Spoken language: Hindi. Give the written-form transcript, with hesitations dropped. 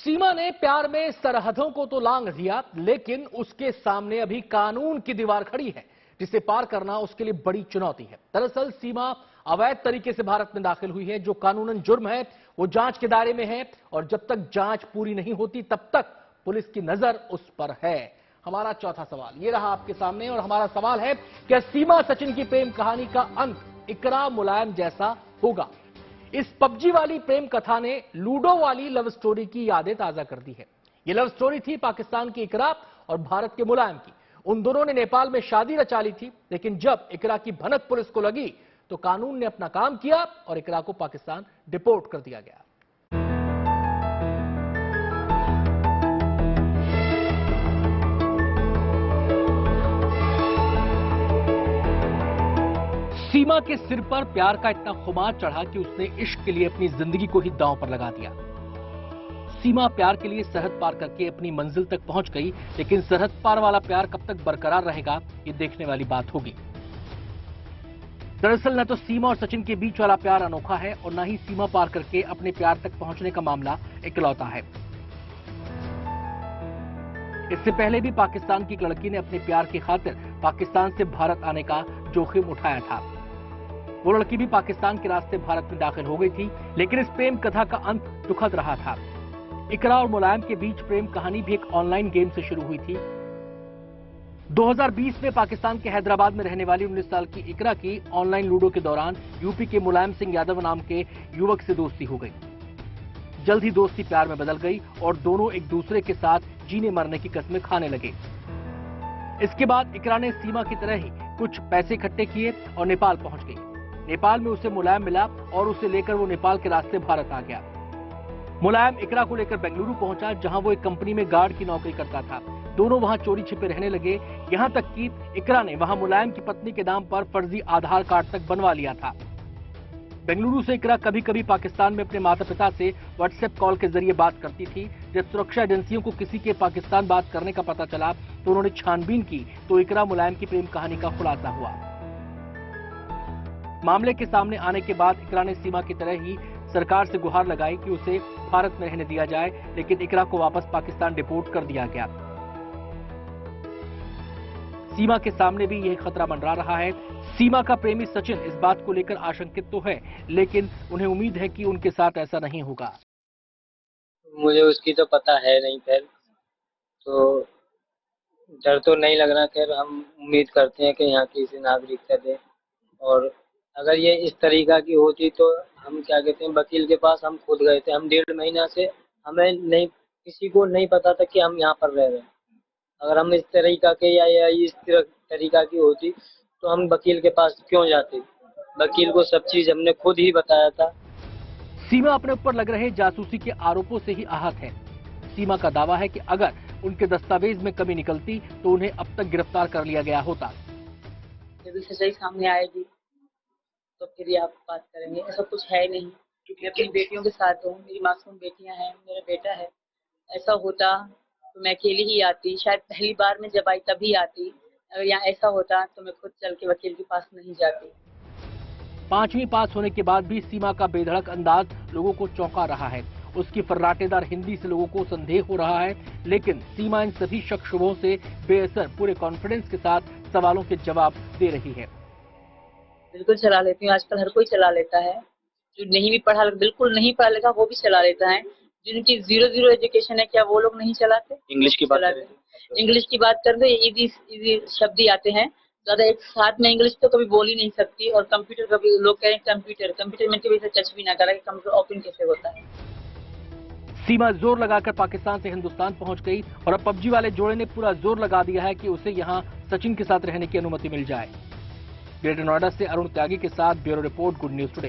सीमा ने प्यार में सरहदों को तो लांघ दिया, लेकिन उसके सामने अभी कानून की दीवार खड़ी है, जिसे पार करना उसके लिए बड़ी चुनौती है। दरअसल सीमा अवैध तरीके से भारत में दाखिल हुई है, जो कानूनन जुर्म है वो जांच के दायरे में है, और जब तक जांच पूरी नहीं होती तब तक पुलिस की नजर उस पर है। हमारा चौथा सवाल ये रहा आपके सामने, और हमारा सवाल है, क्या सीमा सचिन की प्रेम कहानी का अंत इकरा मुलायम जैसा होगा? इस पबजी वाली प्रेम कथा ने लूडो वाली लव स्टोरी की यादें ताजा कर दी है। यह लव स्टोरी थी पाकिस्तान की इकरा और भारत के मुलायम की। उन दोनों ने नेपाल में शादी रचा ली थी, लेकिन जब इकरा की भनक पुलिस को लगी तो कानून ने अपना काम किया और इकरा को पाकिस्तान डिपोर्ट कर दिया गया। सीमा के सिर पर प्यार का इतना खुमार चढ़ा कि उसने इश्क के लिए अपनी जिंदगी को ही दांव पर लगा दिया। सीमा प्यार के लिए सरहद पार करके अपनी मंजिल तक पहुंच गई, लेकिन सरहद पार वाला प्यार कब तक बरकरार रहेगा, ये देखने वाली बात होगी। दरअसल न तो सीमा और सचिन के बीच वाला प्यार अनोखा है, और न ही सीमा पार करके अपने प्यार तक पहुंचने का मामला इकलौता है। इससे पहले भी पाकिस्तान की एक लड़की ने अपने प्यार की खातिर पाकिस्तान से भारत आने का जोखिम उठाया था। वो लड़की भी पाकिस्तान के रास्ते भारत में दाखिल हो गई थी, लेकिन इस प्रेम कथा का अंत दुखद रहा था। इकरा और मुलायम के बीच प्रेम कहानी भी एक ऑनलाइन गेम से शुरू हुई थी। 2020 में पाकिस्तान के हैदराबाद में रहने वाली 19 साल की इकरा की ऑनलाइन लूडो के दौरान यूपी के मुलायम सिंह यादव नाम के युवक से दोस्ती हो गई। जल्द ही दोस्ती प्यार में बदल गई और दोनों एक दूसरे के साथ जीने मरने की कस्में खाने लगे। इसके बाद इकरा ने सीमा की तरह ही कुछ पैसे इकट्ठे किए और नेपाल पहुंच गई। नेपाल में उसे मुलायम मिला और उसे लेकर वो नेपाल के रास्ते भारत आ गया। मुलायम इकरा को लेकर बेंगलुरु पहुंचा, जहां वो एक कंपनी में गार्ड की नौकरी करता था। दोनों वहां चोरी छिपे रहने लगे, यहां तक कि इकरा ने वहां मुलायम की पत्नी के नाम पर फर्जी आधार कार्ड तक बनवा लिया था। बेंगलुरु से इकरा कभी कभी पाकिस्तान में अपने माता पिता से व्हाट्सएप कॉल के जरिए बात करती थी। जब सुरक्षा एजेंसियों को किसी के पाकिस्तान बात करने का पता चला तो उन्होंने छानबीन की, तो इकरा मुलायम की प्रेम कहानी का खुलासा हुआ। मामले के सामने आने के बाद इकरा ने सीमा की तरह ही सरकार से गुहार लगाई कि उसे भारत में रहने दिया जाए, लेकिन इकरा को वापस पाकिस्तान डिपोर्ट कर दिया गया। सीमा के सामने भी यह खतरा मंडरा रहा है। सीमा का प्रेमी सचिन इस बात को लेकर आशंकित तो है, लेकिन उन्हें उम्मीद है कि उनके साथ ऐसा नहीं होगा। मुझे उसकी तो पता है नहीं, खैर तो डर तो नहीं लग रहा। खैर हम उम्मीद करते हैं कि यहाँ की इसे नागरिकता दे, और अगर ये इस तरीका की होती तो हम क्या कहते हैं, वकील के पास हम खुद गए थे। हम 1.5 महीना से हमें नहीं, किसी को नहीं पता था कि हम यहाँ पर रह रहे हैं। अगर हम इस तरीका के या इस तरीका की होती तो हम वकील के पास क्यों जाते? वकील को सब चीज हमने खुद ही बताया था। सीमा अपने ऊपर लग रहे जासूसी के आरोपों से ही आहत है। सीमा का दावा है कि अगर उनके दस्तावेज में कमी निकलती तो उन्हें अब तक गिरफ्तार कर लिया गया होता। जब सच्चाई सामने आएगी तो फिर ये आप बात करेंगे। ऐसा कुछ है नहीं, क्योंकि अपनी बेटियों के साथ हूँ, मेरी मासूम बेटियां हैं, मेरा बेटा है। ऐसा होता तो मैं अकेली ही आती, शायद पहली बार में जब आई तभी आती। अगर यहाँ ऐसा होता तो मैं खुद चल के वकील के पास नहीं जाती। 5वीं पास होने के बाद भी सीमा का बेधड़क अंदाज लोगों को चौंका रहा है। उसकी फर्राटेदार हिंदी से लोगों को संदेह हो रहा है, लेकिन सीमा इन सभी शक शुबों से बेअसर पूरे कॉन्फिडेंस के साथ सवालों के जवाब दे रही है। बिल्कुल चला लेती हूँ, आजकल हर कोई चला लेता है। जो नहीं भी पढ़ा, बिल्कुल नहीं पढ़ा लिखा, वो भी चला लेता है। जिनकी 0 एजुकेशन है, क्या वो लोग नहीं चलाते? इंग्लिश की बात करें, इंग्लिश की बात करें तो इजी शब्द ही आते हैं ज्यादा। एक साथ में इंग्लिश तो कभी बोल ही नहीं सकती। और कंप्यूटर, कभी लोग कहें कंप्यूटर में कभी टच भी ना करा कि कंप्यूटर ओपन कैसे होता है। सीमा जोर लगाकर पाकिस्तान से हिंदुस्तान पहुंच गई, और अब पबजी वाले जोड़े ने पूरा जोर लगा दिया है कि उसे यहां सचिन के साथ रहने की अनुमति मिल जाए। ग्रेटर नोएडा से अरुण त्यागी के साथ bureau report, good news today.